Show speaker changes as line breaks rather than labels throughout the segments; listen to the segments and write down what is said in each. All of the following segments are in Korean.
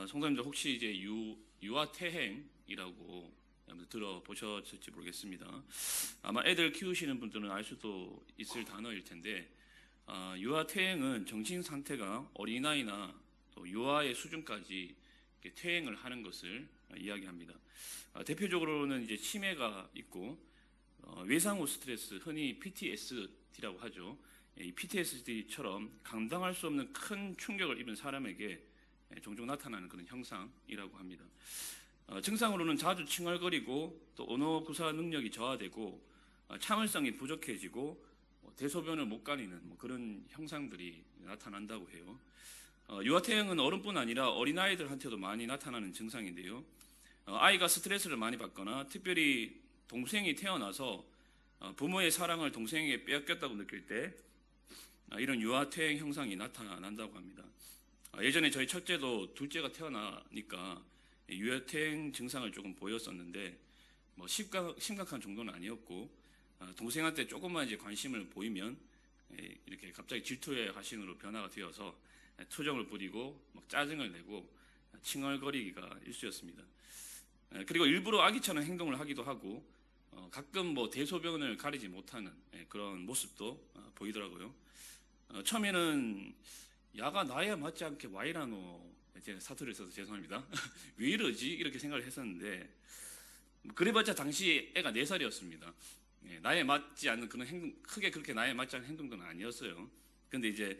성도님들 혹시 이제 유아태행이라고 들어보셨을지 모르겠습니다. 아마 애들 키우시는 분들은 알 수도 있을 단어일 텐데, 유아태행은 정신 상태가 어린아이나 또 유아의 수준까지 퇴행을 하는 것을 이야기합니다. 대표적으로는 이제 치매가 있고, 외상후 스트레스, 흔히 PTSD라고 하죠. 이 PTSD처럼 감당할 수 없는 큰 충격을 입은 사람에게 종종 나타나는 그런 형상이라고 합니다. 증상으로는 자주 칭얼거리고 또 언어 구사 능력이 저하되고 참을성이 부족해지고 대소변을 못 가리는 그런 형상들이 나타난다고 해요. 유아태행은 어른뿐 아니라 어린아이들한테도 많이 나타나는 증상인데요. 아이가 스트레스를 많이 받거나 특별히 동생이 태어나서 부모의 사랑을 동생에게 빼앗겼다고 느낄 때 이런 유아퇴행 형상이 나타난다고 합니다. 예전에 저희 첫째도 둘째가 태어나니까 유아퇴행 증상을 조금 보였었는데 심각한 정도는 아니었고, 동생한테 조금만 이제 관심을 보이면 이렇게 갑자기 질투의 화신으로 변화가 되어서 투정을 부리고 짜증을 내고 칭얼거리기가 일쑤였습니다. 그리고 일부러 아기처럼 행동을 하기도 하고 가끔 대소변을 가리지 못하는 그런 모습도 보이더라고요. 처음에는 야가 나야 맞지 않게 와 이라노, 제가 사투리를 써서 죄송합니다. 왜 이러지? 이렇게 생각을 했었는데, 그래봤자 당시 애가 4살이었습니다. 나에 맞지 않는 그런 행동, 크게 그렇게 나에 맞지 않는 행동들은 아니었어요. 근데 이제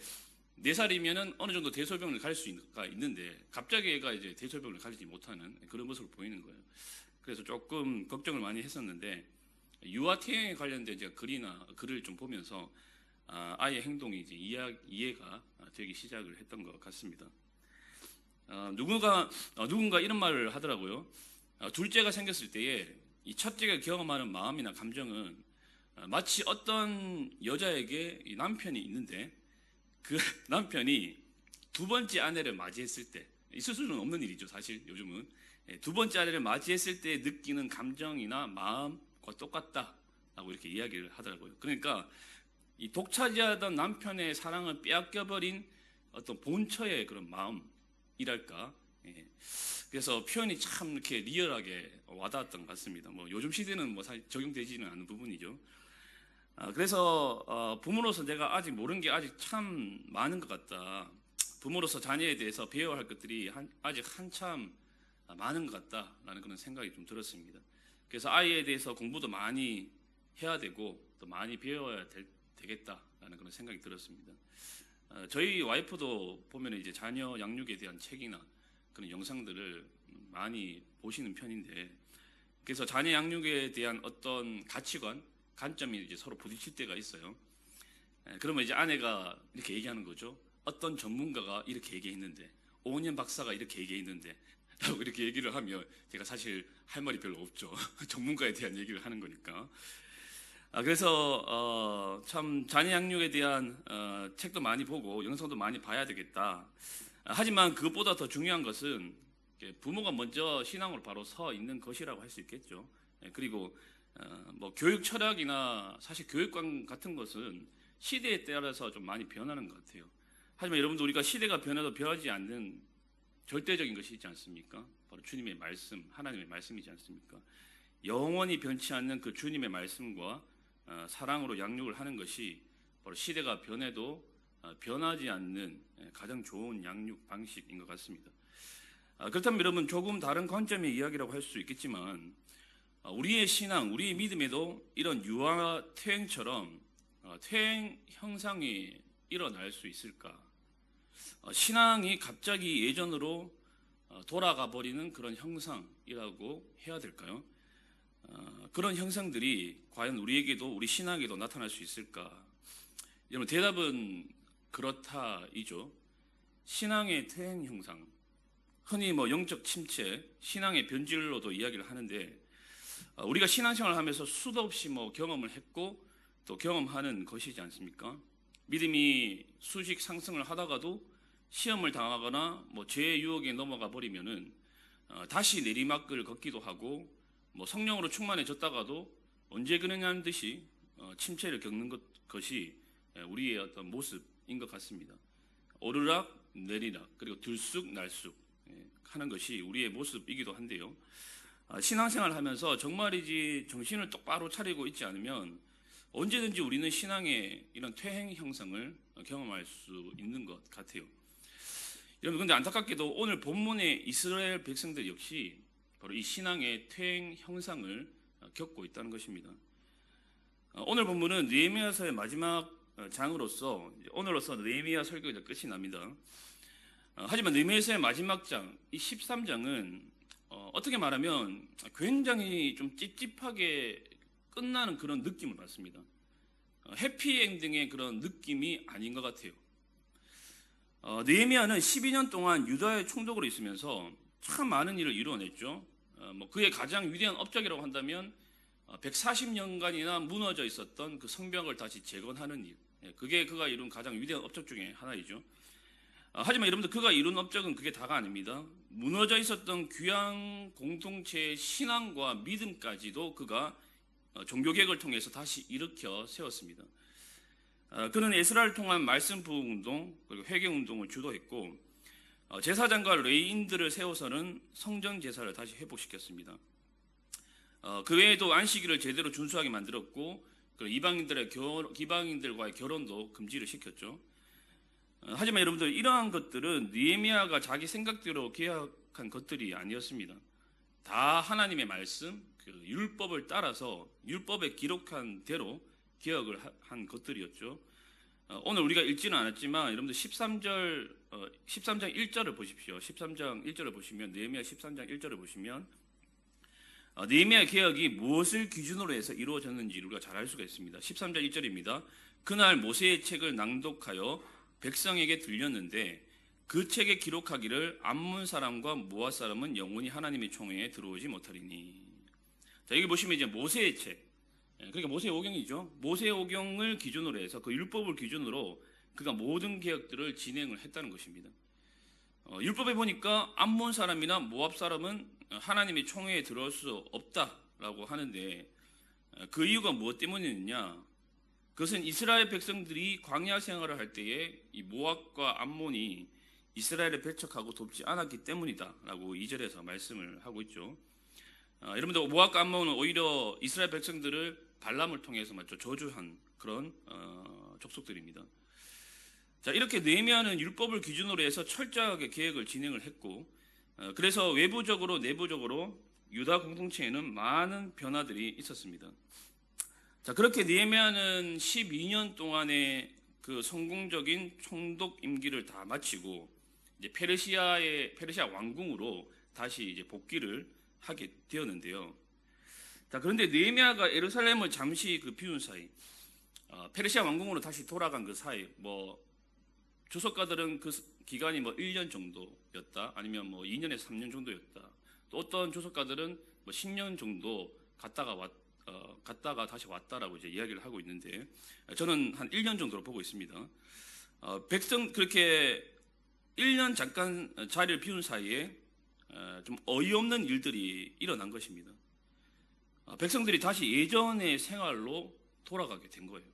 4살이면은 어느 정도 대소변을 가릴 수가 있는데 갑자기 애가 이제 대소변을 가리지 못하는 그런 모습을 보이는 거예요. 그래서 조금 걱정을 많이 했었는데, 유아퇴행에 관련된 제가 글을 좀 보면서 아이의 행동이 이제 이해가 되기 시작을 했던 것 같습니다. 누군가 이런 말을 하더라고요. 둘째가 생겼을 때에 이 첫째가 경험하는 마음이나 감정은 마치 어떤 여자에게 이 남편이 있는데 그 남편이 두 번째 아내를 맞이했을 때, 있을 수는 없는 일이죠 사실 요즘은. 두 번째 아내를 맞이했을 때 느끼는 감정이나 마음과 똑같다라고 이렇게 이야기를 하더라고요. 그러니까 이 독차지하던 남편의 사랑을 빼앗겨버린 어떤 본처의 그런 마음이랄까. 그래서 표현이 참 이렇게 리얼하게 와닿았던 것 같습니다. 요즘 시대는 사실 적용되지는 않는 부분이죠. 그래서 부모로서 내가 아직 모르는 게 아직 참 많은 것 같다. 부모로서 자녀에 대해서 배워야 할 것들이 아직 한참 많은 것 같다라는 그런 생각이 좀 들었습니다. 그래서 아이에 대해서 공부도 많이 해야 되고 또 많이 배워야 되겠다라는 그런 생각이 들었습니다. 저희 와이프도 보면 이제 자녀 양육에 대한 책이나 그런 영상들을 많이 보시는 편인데, 그래서 자녀 양육에 대한 어떤 가치관, 관점이 이제 서로 부딪힐 때가 있어요. 그러면 이제 아내가 이렇게 얘기하는 거죠. 어떤 전문가가 이렇게 얘기했는데, 오은영 박사가 이렇게 얘기했는데 라고 이렇게 얘기를 하면 제가 사실 할 말이 별로 없죠. 전문가에 대한 얘기를 하는 거니까. 그래서 참 자녀 양육에 대한 책도 많이 보고 영상도 많이 봐야 되겠다. 하지만 그것보다 더 중요한 것은 부모가 먼저 신앙으로 바로 서 있는 것이라고 할 수 있겠죠. 그리고 교육 철학이나 사실 교육관 같은 것은 시대에 따라서 좀 많이 변하는 것 같아요. 하지만 여러분들, 우리가 시대가 변해도 변하지 않는 절대적인 것이 있지 않습니까? 바로 주님의 말씀, 하나님의 말씀이지 않습니까? 영원히 변치 않는 그 주님의 말씀과 사랑으로 양육을 하는 것이 바로 시대가 변해도 변하지 않는 가장 좋은 양육 방식인 것 같습니다. 그렇다면 여러분, 조금 다른 관점의 이야기라고 할 수 있겠지만 우리의 신앙, 우리의 믿음에도 이런 유아퇴행처럼 퇴행 형상이 일어날 수 있을까? 신앙이 갑자기 예전으로 돌아가 버리는 그런 형상이라고 해야 될까요? 그런 형상들이 과연 우리에게도, 우리 신앙에도 나타날 수 있을까? 여러분, 대답은 그렇다이죠. 신앙의 퇴행 형상, 흔히 영적 침체, 신앙의 변질로도 이야기를 하는데, 우리가 신앙생활을 하면서 수도 없이 경험을 했고 또 경험하는 것이지 않습니까? 믿음이 수직 상승을 하다가도 시험을 당하거나 죄의 유혹에 넘어가 버리면은 다시 내리막을 걷기도 하고, 성령으로 충만해졌다가도 언제 그러냐는 듯이 침체를 겪는 것이 우리의 어떤 모습인 것 같습니다. 오르락 내리락, 그리고 들쑥날쑥, 하는 것이 우리의 모습이기도 한데요. 신앙생활을 하면서 정말이지 정신을 똑바로 차리고 있지 않으면 언제든지 우리는 신앙의 이런 퇴행 형상을 경험할 수 있는 것 같아요. 여러분, 근데 안타깝게도 오늘 본문의 이스라엘 백성들 역시 바로 이 신앙의 퇴행 형상을 겪고 있다는 것입니다. 오늘 본문은 느헤미야서의 마지막 장으로서 오늘로서 느헤미야 설교가 끝이 납니다. 하지만 느헤미야서의 마지막 장, 이 13장은 어떻게 말하면 굉장히 좀 찝찝하게 끝나는 그런 느낌을 받습니다. 해피엔딩의 그런 느낌이 아닌 것 같아요. 느헤미야는 12년 동안 유다의 총독으로 있으면서 참 많은 일을 이루어냈죠. 그의 가장 위대한 업적이라고 한다면 140년간이나 무너져 있었던 그 성벽을 다시 재건하는 일, 그게 그가 이룬 가장 위대한 업적 중에 하나이죠. 하지만 여러분들, 그가 이룬 업적은 그게 다가 아닙니다. 무너져 있었던 귀한 공동체의 신앙과 믿음까지도 그가 종교개혁을 통해서 다시 일으켜 세웠습니다. 그는 에스라를 통한 말씀 부흥 운동 그리고 회개 운동을 주도했고, 제사장과 레위인들을 세워서는 성전 제사를 다시 회복시켰습니다. 그 외에도 안식일을 제대로 준수하게 만들었고, 이방인들과의 결혼도 금지를 시켰죠. 하지만 여러분들, 이러한 것들은 느헤미야가 자기 생각대로 계약한 것들이 아니었습니다. 다 하나님의 말씀, 그 율법을 따라서 율법에 기록한 대로 개혁을 한 것들이었죠. 오늘 우리가 읽지는 않았지만 여러분들 13장 1절을 보십시오. 13장 1절을 보시면, 느헤미야 13장 1절을 보시면 느헤미야 개혁이 무엇을 기준으로 해서 이루어졌는지 우리가 잘 알 수가 있습니다. 13장 1절입니다. 그날 모세의 책을 낭독하여 백성에게 들렸는데 그 책에 기록하기를 암몬 사람과 모압 사람은 영원히 하나님의 총회에 들어오지 못하리니. 자, 여기 보시면 이제 모세의 책, 그러니까 모세오경이죠. 모세오경을 기준으로 해서 그 율법을 기준으로 그가 모든 개혁들을 진행을 했다는 것입니다. 율법에 보니까 암몬 사람이나 모압 사람은 하나님의 총회에 들어올 수 없다라고 하는데, 그 이유가 무엇 때문이냐? 그것은 이스라엘 백성들이 광야 생활을 할 때에 이 모압과 암몬이 이스라엘을 배척하고 돕지 않았기 때문이다라고 2절에서 말씀을 하고 있죠. 여러분들, 모압과 암몬은 오히려 이스라엘 백성들을 발람을 통해서 저주한 그런 족속들입니다. 자, 이렇게 느헤미야는 율법을 기준으로 해서 철저하게 계획을 진행을 했고, 그래서 외부적으로 내부적으로 유다 공동체에는 많은 변화들이 있었습니다. 자, 그렇게 느헤미야는 12년 동안의 그 성공적인 총독 임기를 다 마치고 이제 페르시아 왕궁으로 다시 이제 복귀를 하게 되었는데요. 자, 그런데 느헤미야가 예루살렘을 잠시 비운 사이, 페르시아 왕궁으로 다시 돌아간 그 사이, 주석가들은 그 기간이 1년 정도였다, 아니면 2년에서 3년 정도였다. 또 어떤 주석가들은 10년 정도 갔다가 다시 왔다라고 이제 이야기를 하고 있는데, 저는 한 1년 정도로 보고 있습니다. 백성 그렇게 1년 잠깐 자리를 비운 사이에 좀 어이없는 일들이 일어난 것입니다. 백성들이 다시 예전의 생활로 돌아가게 된 거예요.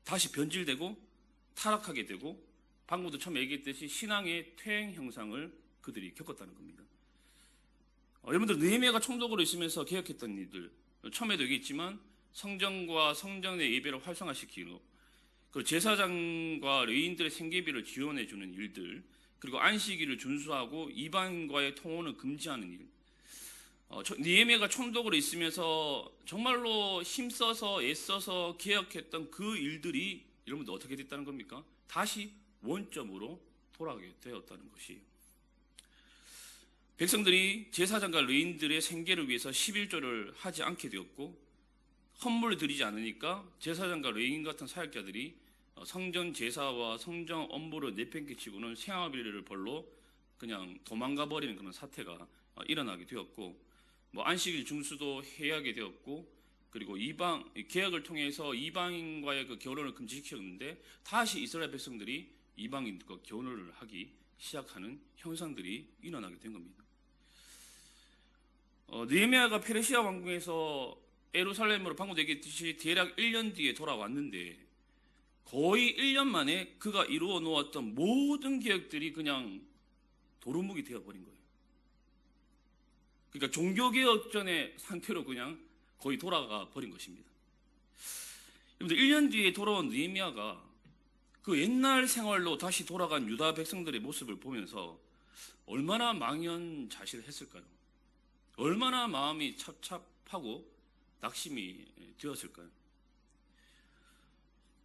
다시 변질되고 타락하게 되고, 방금도 처음 얘기했듯이 신앙의 퇴행 형상을 그들이 겪었다는 겁니다. 여러분들, 느헤미야가 총독으로 있으면서 개혁했던 일들, 처음에도 얘기했지만 성전과 성전의 예배를 활성화시키고, 그리고 제사장과 레위인들의 생계비를 지원해주는 일들, 그리고 안식일을 준수하고 이방인과의 통혼을 금지하는 일, 느헤미야가 총독으로 있으면서 정말로 힘써서 애써서 개혁했던 그 일들이 여러분들 어떻게 됐다는 겁니까? 다시 원점으로 돌아가게 되었다는 것이에요. 백성들이 제사장과 레위인들의 생계를 위해서 11조를 하지 않게 되었고, 헌물을 드리지 않으니까 제사장과 레위인 같은 사역자들이 성전 제사와 성전 업무를 내팽개치고는 생활비를 벌로 그냥 도망가 버리는 그런 사태가 일어나게 되었고, 안식일 중수도 해야게 되었고, 그리고 계약을 통해서 이방인과의 그 결혼을 금지시켰는데 다시 이스라엘 백성들이 이방인과 결혼을 하기 시작하는 현상들이 일어나게 된 겁니다. 느헤미야가 페르시아 왕궁에서 예루살렘으로 방금 얘기했듯이 대략 1년 뒤에 돌아왔는데, 거의 1년 만에 그가 이루어 놓았던 모든 계획들이 그냥 도루묵이 되어버린 거예요. 그러니까 종교개혁 전의 상태로 그냥 거의 돌아가 버린 것입니다. 여러분들 1년 뒤에 돌아온 느헤미야가 그 옛날 생활로 다시 돌아간 유다 백성들의 모습을 보면서 얼마나 망연자실했을까요? 얼마나 마음이 찹찹하고 낙심이 되었을까요?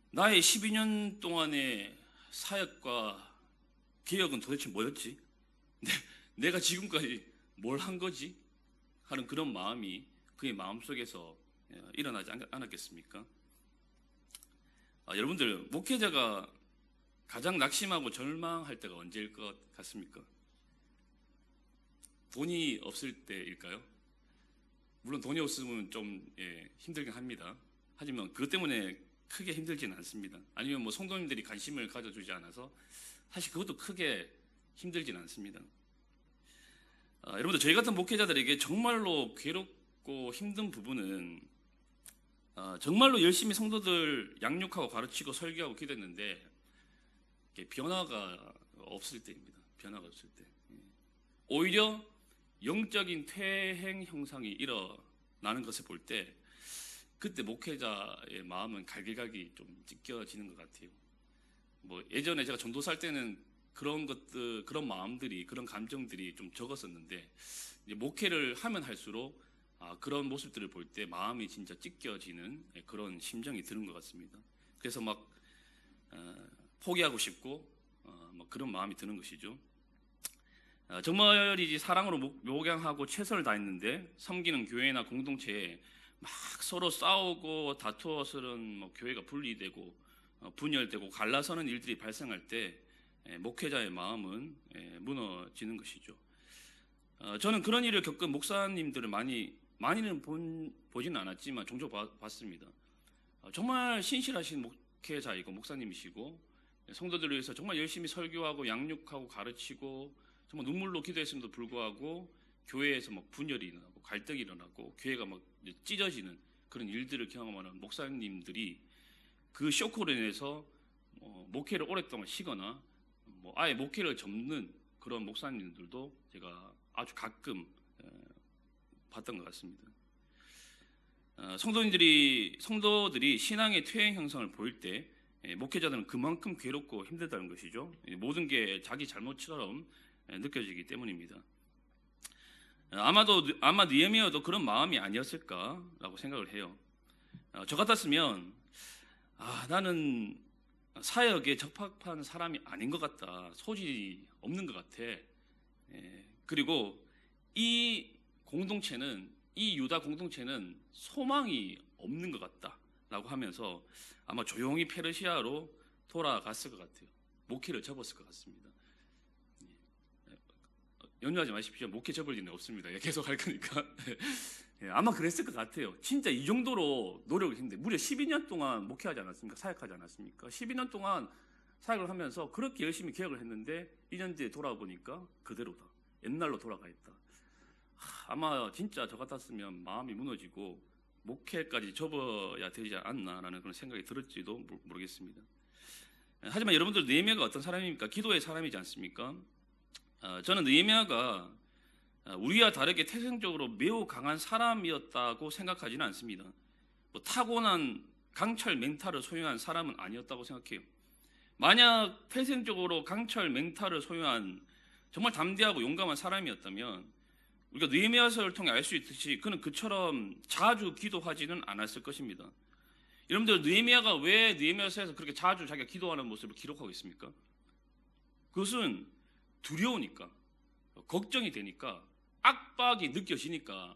나의 12년 동안의 사역과 개혁은 도대체 뭐였지? 내가 지금까지 뭘 한 거지? 하는 그런 마음이 그의 마음속에서 일어나지 않았겠습니까? 여러분들, 목회자가 가장 낙심하고 절망할 때가 언제일 것 같습니까? 돈이 없을 때일까요? 물론 돈이 없으면 좀 힘들긴 합니다. 하지만 그것 때문에 크게 힘들지는 않습니다. 아니면 뭐 성도님들이 관심을 가져주지 않아서 사실 그것도 크게 힘들지는 않습니다. 여러분들, 저희 같은 목회자들에게 정말로 괴롭고 힘든 부분은 정말로 열심히 성도들 양육하고 가르치고 설교하고 기도했는데 변화가 없을 때입니다. 변화가 없을 때. 오히려 영적인 퇴행 현상이 일어나는 것을 볼 때 그때 목회자의 마음은 갈기갈기 좀 찢겨지는 것 같아요. 뭐 예전에 제가 전도사 할 때는 그런 것들, 그런 마음들이, 그런 감정들이 좀 적었었는데 이제 목회를 하면 할수록 그런 모습들을 볼 때 마음이 진짜 찢겨지는 그런 심정이 드는 것 같습니다. 그래서 막 포기하고 싶고 막 그런 마음이 드는 것이죠. 정말이지 사랑으로 목양하고 최선을 다했는데 섬기는 교회나 공동체에 막 서로 싸우고 다투어서는 뭐 교회가 분리되고 분열되고 갈라서는 일들이 발생할 때 목회자의 마음은 무너지는 것이죠. 저는 그런 일을 겪은 목사님들을 많이는 보지는 않았지만 종종 봤습니다. 정말 신실하신 목회자이고 목사님이시고 성도들을 위해서 정말 열심히 설교하고 양육하고 가르치고 정말 눈물로 기도했음에도 불구하고 교회에서 막 분열이 일어나고 갈등이 일어나고 교회가 막 찢어지는 그런 일들을 경험하는 목사님들이 그 쇼크로 인해서 목회를 오랫동안 쉬거나 뭐 아예 목회를 접는 그런 목사님들도 제가 아주 가끔 봤던 것 같습니다. 성도들이 신앙의 퇴행 현상을 보일 때 목회자들은 그만큼 괴롭고 힘들다는 것이죠. 모든 게 자기 잘못처럼 느껴지기 때문입니다. 아마 느헤미야도 그런 마음이 아니었을까라고 생각을 해요. 저 같았으면 나는 사역에 적합한 사람이 아닌 것 같다, 소질이 없는 것 같아. 그리고 이 유다 공동체는 소망이 없는 것 같다라고 하면서 아마 조용히 페르시아로 돌아갔을 것 같아요. 목회를 접었을 것 같습니다. 연유하지 마십시오. 목회 접을 일은 없습니다. 계속 할 거니까. 아마 그랬을 것 같아요. 진짜 이 정도로 노력을 했는데 무려 12년 동안 목회하지 않았습니까? 사역하지 않았습니까? 12년 동안 사역을 하면서 그렇게 열심히 개혁을 했는데 2년 뒤에 돌아보니까 그대로다. 옛날로 돌아가 있다. 아마 진짜 저 같았으면 마음이 무너지고 목회까지 접어야 되지 않나라는 그런 생각이 들었지도 모르겠습니다. 하지만 여러분들, 느헤미야가 어떤 사람입니까? 기도의 사람이지 않습니까? 저는 느헤미야가 우리와 다르게 태생적으로 매우 강한 사람이었다고 생각하지는 않습니다. 뭐 타고난 강철 맹타를 소유한 사람은 아니었다고 생각해요. 만약 태생적으로 강철 맹타를 소유한 정말 담대하고 용감한 사람이었다면 우리가 느헤미야서를 통해 알 수 있듯이 그는 그처럼 자주 기도하지는 않았을 것입니다. 여러분들, 느헤미야가 왜 느헤미야서에서 그렇게 자주 자기가 기도하는 모습을 기록하고 있습니까? 그것은 두려우니까, 걱정이 되니까, 압박이 느껴지니까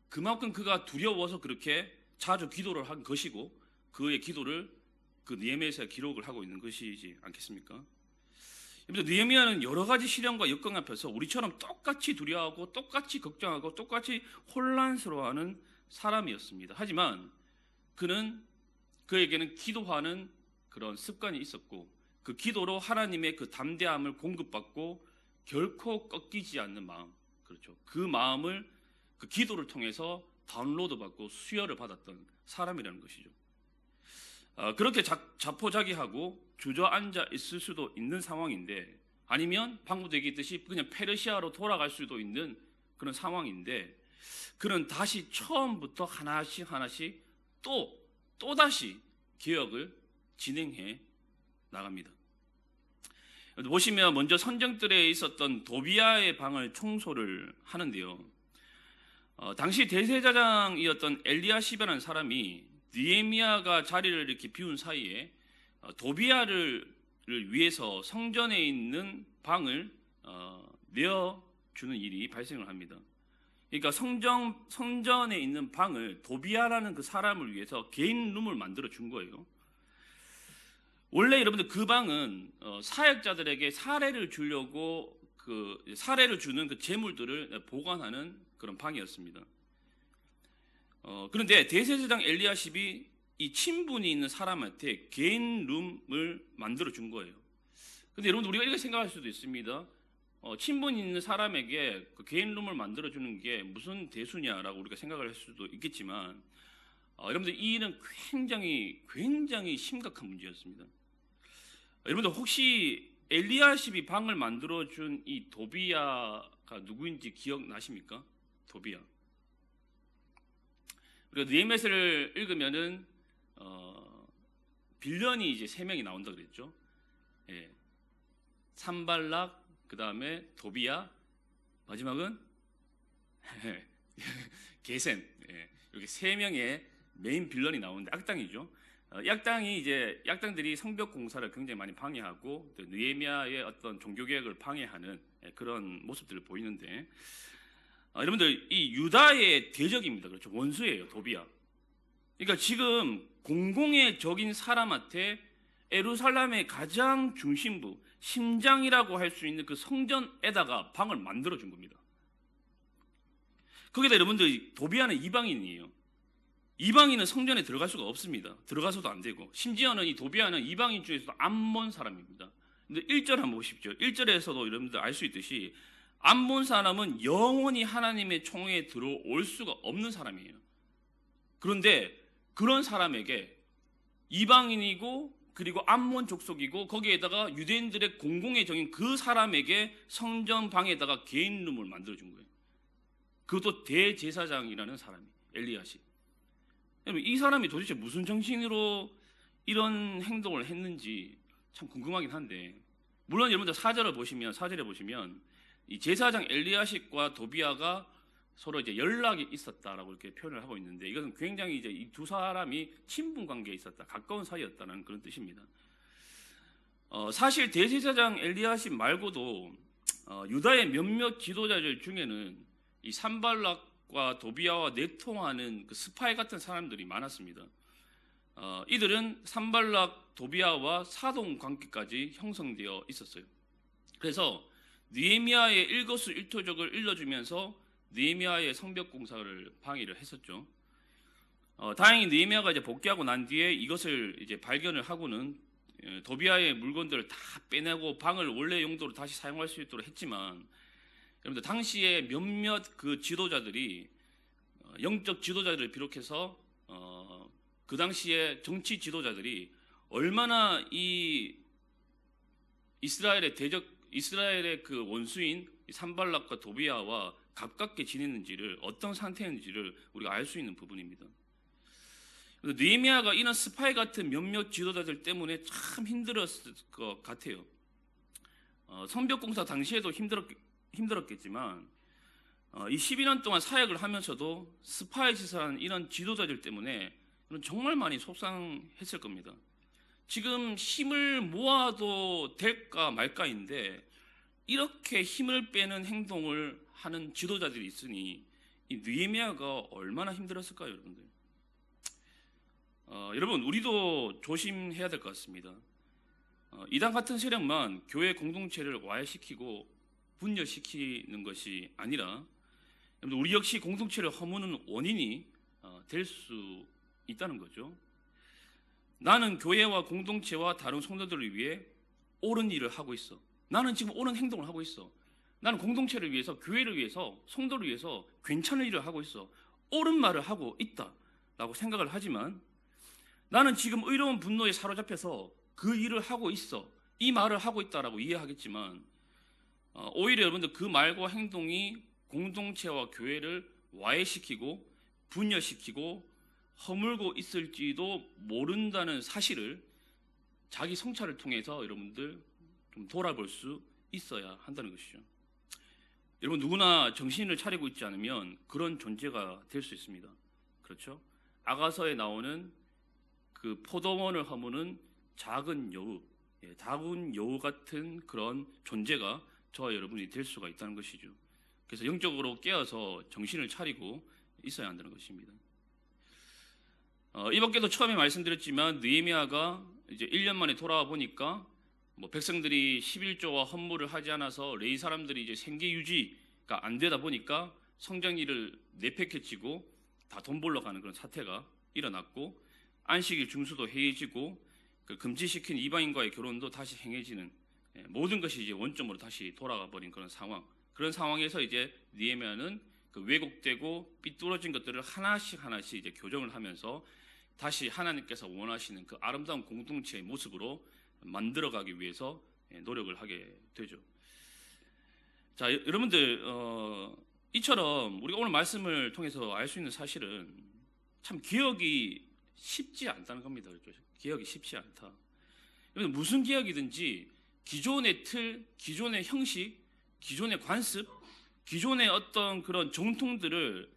그만큼 그가 두려워서 그렇게 자주 기도를 한 것이고 그의 기도를 그 느헤미야서에 기록을 하고 있는 것이지 않겠습니까? 느헤미야는 여러 가지 시련과 역경 앞에서 우리처럼 똑같이 두려워하고 똑같이 걱정하고 똑같이 혼란스러워하는 사람이었습니다. 하지만 그에게는 기도하는 그런 습관이 있었고 그 기도로 하나님의 그 담대함을 공급받고 결코 꺾이지 않는 마음, 그렇죠. 그 마음을 그 기도를 통해서 다운로드 받고 수혈을 받았던 사람이라는 것이죠. 그렇게 자포자기하고 주저앉아 있을 수도 있는 상황인데 아니면 방금도 얘기했듯이 그냥 페르시아로 돌아갈 수도 있는 그런 상황인데, 그는 다시 처음부터 하나씩 또다시 개혁을 진행해 나갑니다. 보시면 먼저 선정들에 있었던 도비아의 방을 청소를 하는데요. 당시 대제사장이었던 엘리야십이라는 사람이 느헤미야가 자리를 이렇게 비운 사이에 도비아를 위해서 성전에 있는 방을 내어주는 일이 발생을 합니다. 그러니까 성전에 있는 방을 도비아라는 그 사람을 위해서 개인 룸을 만들어 준 거예요. 원래 여러분들 그 방은 사역자들에게 사례를 주려고 사례를 주는 그 재물들을 보관하는 그런 방이었습니다. 그런데 대제사장 엘리야십이 이 친분이 있는 사람한테 개인 룸을 만들어 준 거예요. 근데 여러분, 우리가 이렇게 생각할 수도 있습니다. 친분이 있는 사람에게 그 개인 룸을 만들어 주는 게 무슨 대수냐라고 우리가 생각을 할 수도 있겠지만, 여러분들 이 일은 굉장히 심각한 문제였습니다. 여러분들 혹시 엘리야십이 방을 만들어 준 이 도비야가 누구인지 기억나십니까? 도비야. 우리가 느헤미야서를 읽으면은 빌런이 이제 3명이 나온다 그랬죠. 예. 산발락, 그 다음에 도비야, 마지막은 게셈. 예. 이렇게 3명의 메인 빌런이 나오는데 악당이죠. 약당들이 성벽 공사를 굉장히 많이 방해하고 또 느헤미야의 어떤 종교 개혁을 방해하는 그런 모습들을 보이는데, 여러분들 이 유다의 대적입니다. 그렇죠. 원수예요, 도비야. 그러니까 지금 공공의 적인 사람한테 예루살렘의 가장 중심부, 심장이라고 할 수 있는 그 성전에다가 방을 만들어 준 겁니다. 거기다 여러분들 도비야는 이방인이에요. 이방인은 성전에 들어갈 수가 없습니다. 들어가서도 안 되고, 심지어는 이 도비야는 이방인 중에서도 암몬 사람입니다. 근데 1절 한번 보십시오. 1절에서도 여러분들 알 수 있듯이 암몬 사람은 영원히 하나님의 총회에 들어올 수가 없는 사람이에요. 그런데 그런 사람에게 이방인이고 그리고 암몬 족속이고 거기에다가 유대인들의 공공의 정인 그 사람에게 성전 방에다가 개인 룸을 만들어 준 거예요. 그것도 대제사장이라는 사람이, 엘리야십. 이 사람이 도대체 무슨 정신으로 이런 행동을 했는지 참 궁금하긴 한데, 물론 여러분들 4절에 보시면 이 제사장 엘리야십과 도비야가 서로 이제 연락이 있었다라고 이렇게 표현을 하고 있는데, 이것은 굉장히 이제 이 두 사람이 친분 관계에 있었다, 가까운 사이였다는 그런 뜻입니다. 사실 대제사장 엘리야십 말고도 유다의 몇몇 지도자들 중에는 이 산발락과 도비야와 내통하는 그 스파이 같은 사람들이 많았습니다. 이들은 산발락, 도비야와 사동 관계까지 형성되어 있었어요. 그래서 느헤미야의 일거수일투족을 일러주면서 느헤미야의 성벽 공사를 방해를 했었죠. 다행히 느헤미야가 이제 복귀하고 난 뒤에 이것을 이제 발견을 하고는 도비야의 물건들을 다 빼내고 방을 원래 용도로 다시 사용할 수 있도록 했지만, 여러분들 당시에 몇몇 그 지도자들이 영적 지도자들을 비롯해서 그 당시에 정치 지도자들이 얼마나 이 이스라엘의 그 원수인 산발락과 도비야와 가깝게 지냈는지를, 어떤 상태였는지를 우리가 알 수 있는 부분입니다. 느헤미야가 이런 스파이 같은 몇몇 지도자들 때문에 참 힘들었을 것 같아요. 성벽 공사 당시에도 힘들었겠지만 이 12년 동안 사역을 하면서도 스파이 짓을 이런 지도자들 때문에 정말 많이 속상했을 겁니다. 지금 힘을 모아도 될까 말까인데 이렇게 힘을 빼는 행동을 하는 지도자들이 있으니 이 느헤미야가 얼마나 힘들었을까요, 여러분들? 여러분, 우리도 조심해야 될 것 같습니다. 이단 같은 세력만 교회 공동체를 와해시키고 분열시키는 것이 아니라, 우리 역시 공동체를 허무는 원인이 될 수 있다는 거죠. 나는 교회와 공동체와 다른 성도들을 위해 옳은 일을 하고 있어. 나는 지금 옳은 행동을 하고 있어. 나는 공동체를 위해서, 교회를 위해서, 성도를 위해서 괜찮은 일을 하고 있어. 옳은 말을 하고 있다라고 생각을 하지만, 나는 지금 의로운 분노에 사로잡혀서 그 일을 하고 있어, 이 말을 하고 있다라고 이해하겠지만, 오히려 여러분들 그 말과 행동이 공동체와 교회를 와해시키고 분열시키고 허물고 있을지도 모른다는 사실을 자기 성찰을 통해서 여러분들 좀 돌아볼 수 있어야 한다는 것이죠. 여러분 누구나 정신을 차리고 있지 않으면 그런 존재가 될 수 있습니다. 그렇죠? 아가서에 나오는 그 포도원을 허무는 작은 여우, 작은 여우 같은 그런 존재가 저와 여러분이 될 수가 있다는 것이죠. 그래서 영적으로 깨어서 정신을 차리고 있어야 한다는 것입니다. 이 밖에도 처음에 말씀드렸지만 느헤미야가 이제 1년 만에 돌아와 보니까 뭐 백성들이 11조와 헌물을 하지 않아서 레위 사람들이 이제 생계 유지가 안 되다 보니까 성전 일을 내팽개치고 다 돈 벌러 가는 그런 사태가 일어났고 안식일 중수도 해이해지고 그 금지시킨 이방인과의 결혼도 다시 행해지는 모든 것이 이제 원점으로 다시 돌아가 버린 그런 상황. 그런 상황에서 이제 느헤미야는 그 왜곡되고 삐뚤어진 것들을 하나씩 이제 교정을 하면서 다시 하나님께서 원하시는 그 아름다운 공동체의 모습으로 만들어가기 위해서 노력을 하게 되죠. 자, 여러분들 이처럼 우리가 오늘 말씀을 통해서 알 수 있는 사실은 참 개혁이 쉽지 않다는 겁니다. 개혁이 쉽지 않다. 여러분 무슨 개혁이든지 기존의 틀, 기존의 형식, 기존의 관습, 기존의 어떤 그런 정통들을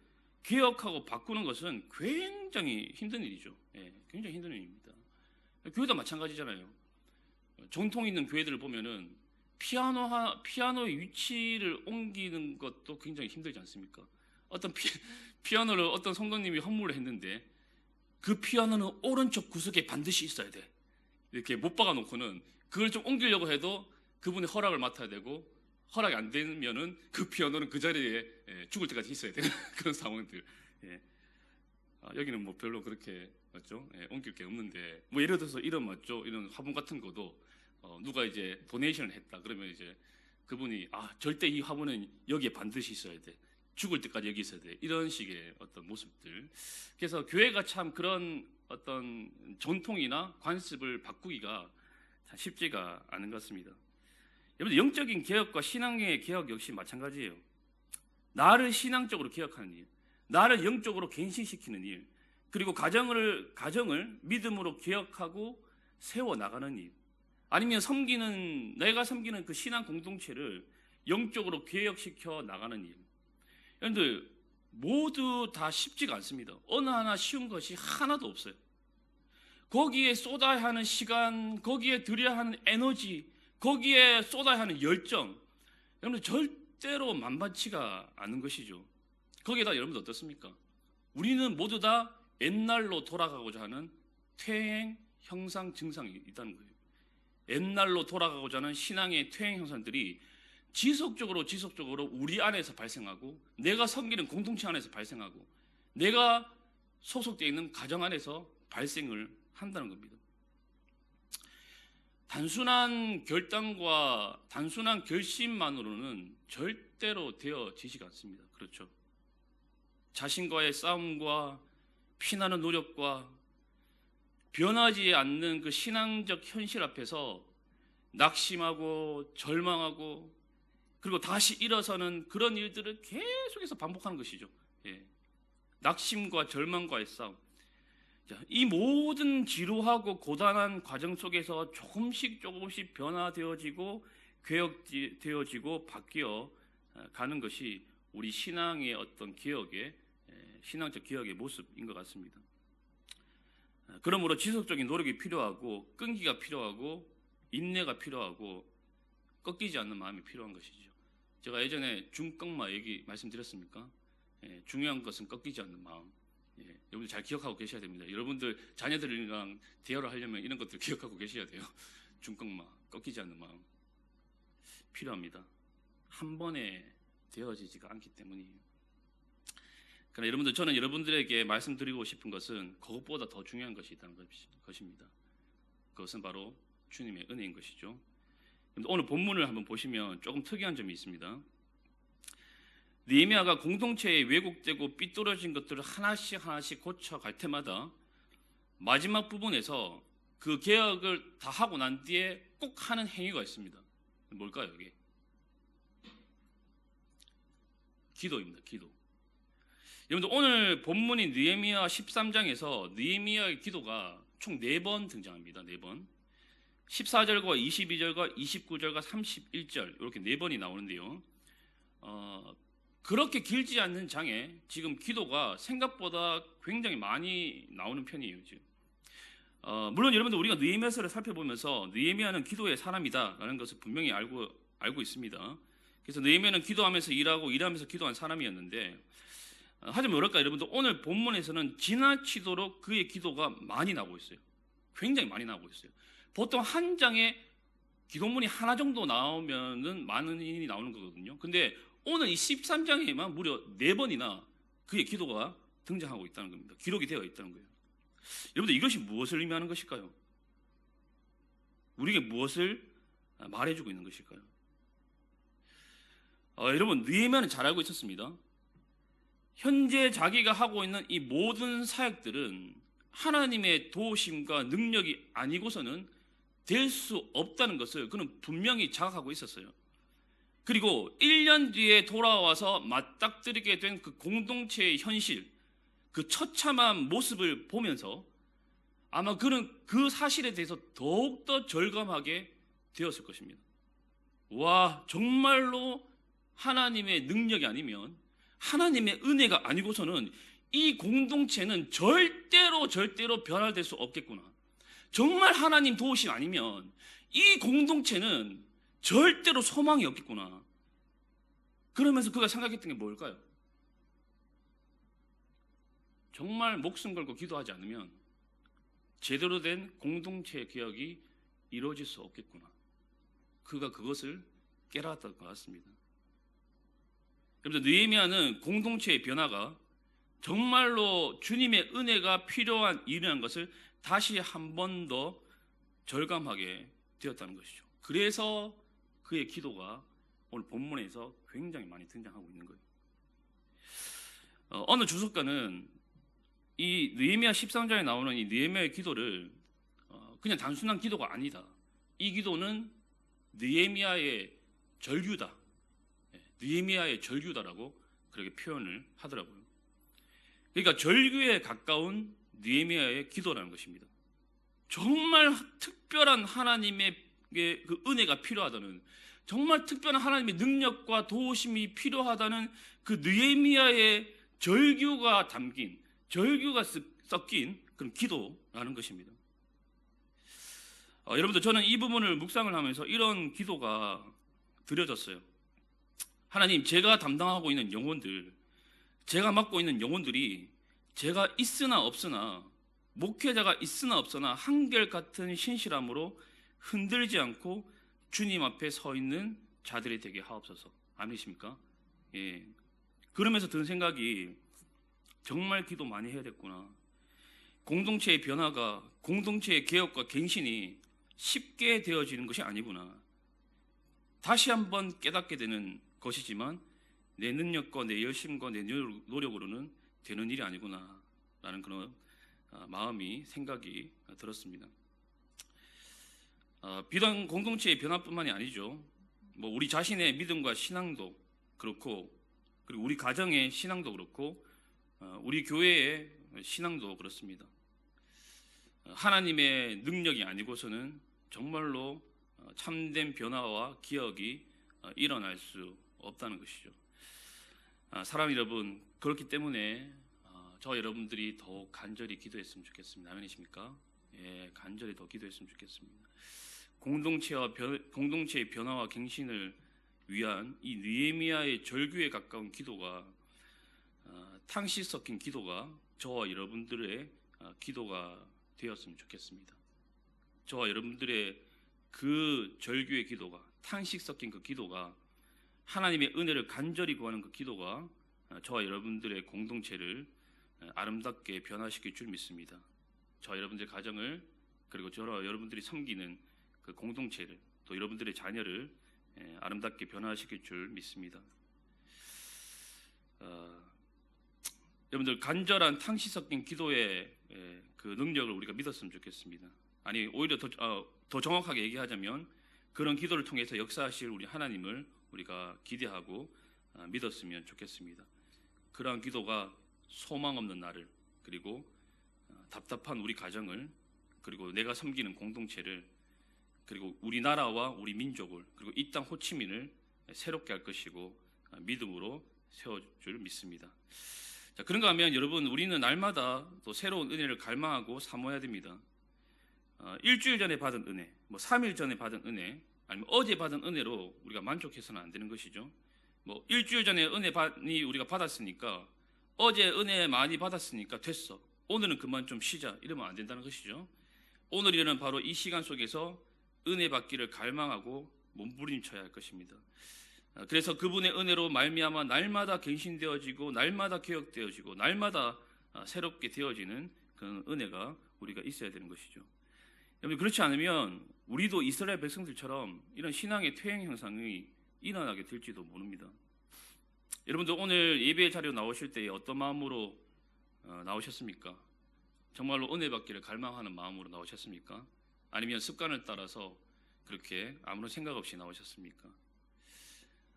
개혁하고 바꾸는 것은 굉장히 힘든 일이죠. 굉장히 힘든 일입니다. 교회도 마찬가지잖아요. 정통 있는 교회들을 보면은 피아노의 위치를 옮기는 것도 굉장히 힘들지 않습니까? 어떤 피아노를 어떤 성도님이 헌물을 했는데 그 피아노는 오른쪽 구석에 반드시 있어야 돼. 이렇게 못 박아 놓고는 그걸 좀 옮기려고 해도 그분의 허락을 맡아야 되고 허락이 안 되면은 그 피아노는 그 자리에 죽을 때까지 있어야 되는 그런 상황들. 여기는 뭐 별로 그렇게 맞죠? 옮길 게 없는데 뭐 예를 들어서 이런 맞죠? 이런 화분 같은 것도 누가 이제 도네이션을 했다 그러면 이제 그분이 절대 이 화분은 여기에 반드시 있어야 돼. 죽을 때까지 여기 있어야 돼. 이런 식의 어떤 모습들. 그래서 교회가 참 그런 어떤 전통이나 관습을 바꾸기가 참 쉽지가 않은 것 같습니다. 여러분 영적인 개혁과 신앙의 개혁 역시 마찬가지예요. 나를 신앙적으로 개혁하는 일, 나를 영적으로 갱신시키는 일, 그리고 가정을 믿음으로 개혁하고 세워 나가는 일, 아니면 내가 섬기는 그 신앙 공동체를 영적으로 개혁시켜 나가는 일. 여러분들 모두 다 쉽지가 않습니다. 어느 하나 쉬운 것이 하나도 없어요. 거기에 쏟아야 하는 시간, 거기에 들여야 하는 에너지, 거기에 쏟아야 하는 열정, 여러분들 절대로 만만치가 않은 것이죠. 거기에다 여러분들 어떻습니까? 우리는 모두 다 옛날로 돌아가고자 하는 퇴행 형상 증상이 있다는 거예요. 옛날로 돌아가고자 하는 신앙의 퇴행 형상들이 지속적으로 우리 안에서 발생하고 내가 섬기는 공동체 안에서 발생하고 내가 소속되어 있는 가정 안에서 발생을 한다는 겁니다. 단순한 결단과 단순한 결심만으로는 절대로 되어지지가 않습니다. 그렇죠? 자신과의 싸움과 피나는 노력과 변하지 않는 그 신앙적 현실 앞에서 낙심하고 절망하고 그리고 다시 일어서는 그런 일들을 계속해서 반복하는 것이죠. 낙심과 절망과의 싸움. 이 모든 지루하고 고단한 과정 속에서 조금씩 변화되어지고 개혁되어지고 바뀌어 가는 것이 우리 신앙의 어떤 신앙적 개혁의 모습인 것 같습니다. 그러므로 지속적인 노력이 필요하고 끈기가 필요하고 인내가 필요하고 꺾이지 않는 마음이 필요한 것이죠. 제가 예전에 중꺾마 얘기 말씀드렸습니까? 중요한 것은 꺾이지 않는 마음. 여러분들 잘 기억하고 계셔야 됩니다. 여러분들 자녀들이랑 대화를 하려면 이런 것들 기억하고 계셔야 돼요. 중꺾마, 꺾이지 않는 마음 필요합니다. 한 번에 되어지지가 않기 때문이에요. 그러나 여러분들 저는 여러분들에게 말씀드리고 싶은 것은 그것보다 더 중요한 것이 있다는 것입니다. 그것은 바로 주님의 은혜인 것이죠. 오늘 본문을 한번 보시면 조금 특이한 점이 있습니다. 느헤미야가 공동체에 왜곡되고 삐뚤어진 것들을 하나씩 고쳐갈 때마다 마지막 부분에서 그 개혁을 다 하고 난 뒤에 꼭 하는 행위가 있습니다. 뭘까요, 이게? 기도입니다. 기도. 여러분들 오늘 본문인 느헤미야 13장에서 느헤미야의 기도가 총 4번 등장합니다. 4번. 14절과 22절과 29절과 31절 이렇게 4번이 나오는데요. 그렇게 길지 않는 장에 지금 기도가 생각보다 굉장히 많이 나오는 편이에요. 지금. 물론 여러분들 우리가 느헤미야서를 살펴보면서 느헤미야는 기도의 사람이다라는 것을 분명히 알고 있습니다. 그래서 느헤미야는 기도하면서 일하면서 기도한 사람이었는데 하지만 뭐랄까 여러분들 오늘 본문에서는 지나치도록 그의 기도가 많이 나오고 있어요. 굉장히 많이 나오고 있어요. 보통 한 장에 기도문이 하나 정도 나오면은 많은 일이 나오는 거거든요. 근데 오늘 이 13장에만 무려 4번이나 그의 기도가 등장하고 있다는 겁니다. 기록이 되어 있다는 거예요. 여러분들 이것이 무엇을 의미하는 것일까요? 우리에게 무엇을 말해주고 있는 것일까요? 여러분 느헤미야는 잘 알고 있었습니다. 현재 자기가 하고 있는 이 모든 사역들은 하나님의 도우심과 능력이 아니고서는 될 수 없다는 것을 그는 분명히 자각하고 있었어요. 그리고 1년 뒤에 돌아와서 맞닥뜨리게 된 그 공동체의 현실, 그 처참한 모습을 보면서 아마 그는 그 사실에 대해서 더욱더 절감하게 되었을 것입니다. 와, 정말로 하나님의 능력이 아니면, 하나님의 은혜가 아니고서는 이 공동체는 절대로 변화될 수 없겠구나. 정말 하나님 도우심 아니면 이 공동체는 절대로 소망이 없겠구나. 그러면서 그가 생각했던 게 뭘까요? 정말 목숨 걸고 기도하지 않으면 제대로 된 공동체 개혁이 이루어질 수 없겠구나. 그가 그것을 깨달았던 것 같습니다. 여러분들 느헤미야는 공동체의 변화가 정말로 주님의 은혜가 필요한 일이라는 것을 다시 한 번 더 절감하게 되었다는 것이죠. 그래서 그의 기도가 오늘 본문에서 굉장히 많이 등장하고 있는 거예요. 어느 주석가는 이 느헤미야 13장에 나오는 이 느헤미야의 기도를 그냥 단순한 기도가 아니다. 이 기도는 느헤미야의 절규다. 느헤미야의 절규다라고 그렇게 표현을 하더라고요. 그러니까 절규에 가까운 느헤미야의 기도라는 것입니다. 정말 특별한 하나님의 그 은혜가 필요하다는, 정말 특별한 하나님의 능력과 도우심이 필요하다는 그 느헤미야의 절규가 담긴, 절규가 섞인 그런 기도라는 것입니다. 여러분들 저는 이 부분을 묵상을 하면서 이런 기도가 드려졌어요. 하나님, 제가 담당하고 있는 영혼들, 제가 맡고 있는 영혼들이 제가 있으나 없으나, 목회자가 있으나 없으나 한결같은 신실함으로 흔들지 않고 주님 앞에 서 있는 자들이 되게 하옵소서. 아니십니까? 예. 그러면서 든 생각이 정말 기도 많이 해야겠구나. 공동체의 변화가, 공동체의 개혁과 갱신이 쉽게 되어지는 것이 아니구나. 다시 한번 깨닫게 되는 것이지만 내 능력과 내 열심과 내 노력으로는 되는 일이 아니구나 라는 그런 마음이, 생각이 들었습니다. 비단 공동체의 변화뿐만이 아니죠. 우리 자신의 믿음과 신앙도 그렇고, 그리고 우리 가정의 신앙도 그렇고, 우리 교회의 신앙도 그렇습니다. 하나님의 능력이 아니고서는 정말로 참된 변화와 기억이 일어날 수 없다는 것이죠. 사랑 여러분, 그렇기 때문에 저 여러분들이 더욱 간절히 기도했으면 좋겠습니다. 아멘이십니까? 예, 간절히 더 기도했으면 좋겠습니다. 공동체의 변화와 갱신을 위한 이 느헤미야의 절규에 가까운 기도가, 탕시 섞인 기도가 저와 여러분들의 기도가 되었으면 좋겠습니다. 저와 여러분들의 그 절규의 기도가, 탕식 섞인 그 기도가, 하나님의 은혜를 간절히 구하는 그 기도가 저와 여러분들의 공동체를 아름답게 변화시킬 줄 믿습니다. 저와 여러분들의 가정을, 그리고 저와 여러분들이 섬기는 그 공동체를, 또 여러분들의 자녀를 아름답게 변화시킬 줄 믿습니다. 여러분들 간절한 탕시 섞인 기도의 그 능력을 우리가 믿었으면 좋겠습니다. 아니, 오히려 더 정확하게 얘기하자면 그런 기도를 통해서 역사하실 우리 하나님을 우리가 기대하고 믿었으면 좋겠습니다. 그러한 기도가 소망 없는 나를, 그리고 답답한 우리 가정을, 그리고 내가 섬기는 공동체를, 그리고 우리나라와 우리 민족을, 그리고 이 땅 호치민을 새롭게 할 것이고 믿음으로 세워줄 믿습니다. 자, 그런가 하면 여러분, 우리는 날마다 또 새로운 은혜를 갈망하고 사모해야 됩니다. 일주일 전에 받은 은혜, 3일 전에 받은 은혜, 아니면 어제 받은 은혜로 우리가 만족해서는 안 되는 것이죠. 일주일 전에 은혜 많이 우리가 받았으니까, 어제 은혜 많이 받았으니까 됐어, 오늘은 그만 좀 쉬자, 이러면 안 된다는 것이죠. 오늘이라는 바로 이 시간 속에서 은혜 받기를 갈망하고 몸부림쳐야 할 것입니다. 그래서 그분의 은혜로 말미암아 날마다 갱신되어지고, 날마다 개혁되어지고, 날마다 새롭게 되어지는 그런 은혜가 우리가 있어야 되는 것이죠. 여러분, 그렇지 않으면 우리도 이스라엘 백성들처럼 이런 신앙의 퇴행 현상이 일어나게 될지도 모릅니다. 여러분들 오늘 예배 자료 나오실 때 어떤 마음으로 나오셨습니까? 정말로 은혜 받기를 갈망하는 마음으로 나오셨습니까? 아니면 습관을 따라서 그렇게 아무런 생각 없이 나오셨습니까?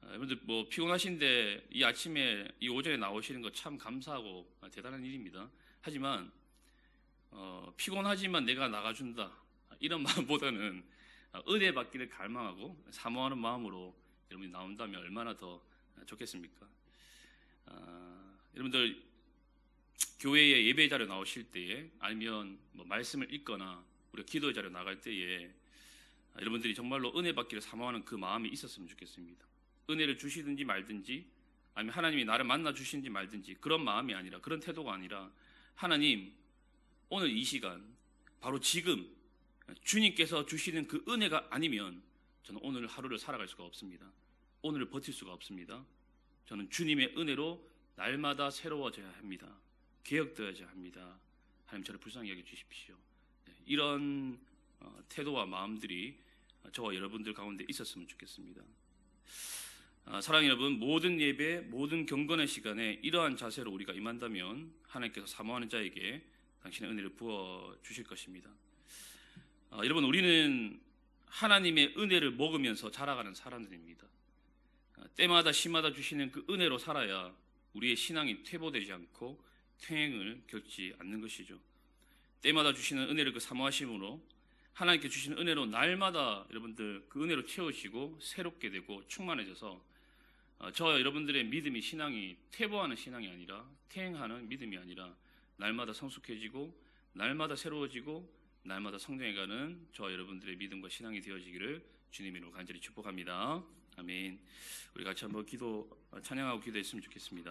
여러분들 피곤하신데 이 아침에, 이 오전에 나오시는 거 참 감사하고 대단한 일입니다. 하지만 피곤하지만 내가 나가준다, 이런 마음보다는 은혜 받기를 갈망하고 사모하는 마음으로 여러분이 나온다면 얼마나 더 좋겠습니까? 여러분들 교회에 예배 자료 나오실 때에, 아니면 말씀을 읽거나 우리가 기도 자료 나갈 때에 여러분들이 정말로 은혜 받기를 사모하는 그 마음이 있었으면 좋겠습니다. 은혜를 주시든지 말든지, 아니면 하나님이 나를 만나 주시든지 말든지, 그런 마음이 아니라, 그런 태도가 아니라, 하나님, 오늘 이 시간, 바로 지금 주님께서 주시는 그 은혜가 아니면 저는 오늘 하루를 살아갈 수가 없습니다. 오늘을 버틸 수가 없습니다. 저는 주님의 은혜로 날마다 새로워져야 합니다. 개혁되어야 합니다. 하나님, 저를 불쌍히 여겨 주십시오. 이런 태도와 마음들이 저와 여러분들 가운데 있었으면 좋겠습니다. 사랑하는 여러분, 모든 예배, 모든 경건의 시간에 이러한 자세로 우리가 임한다면 하나님께서 사모하는 자에게 당신의 은혜를 부어주실 것입니다. 여러분, 우리는 하나님의 은혜를 먹으면서 자라가는 사람들입니다. 때마다 시마다 주시는 그 은혜로 살아야 우리의 신앙이 퇴보되지 않고 퇴행을 겪지 않는 것이죠. 때마다 주시는 은혜를 그 사모하심으로, 하나님께 주시는 은혜로 날마다 여러분들 그 은혜로 채우시고 새롭게 되고 충만해져서 저 여러분들의 믿음이, 신앙이 퇴보하는 신앙이 아니라, 퇴행하는 믿음이 아니라 날마다 성숙해지고 날마다 새로워지고 날마다 성장해가는 저 여러분들의 믿음과 신앙이 되어지기를 주님의 이름으로 간절히 축복합니다. 아멘. 우리 같이 한번 찬양하고 기도했으면 좋겠습니다.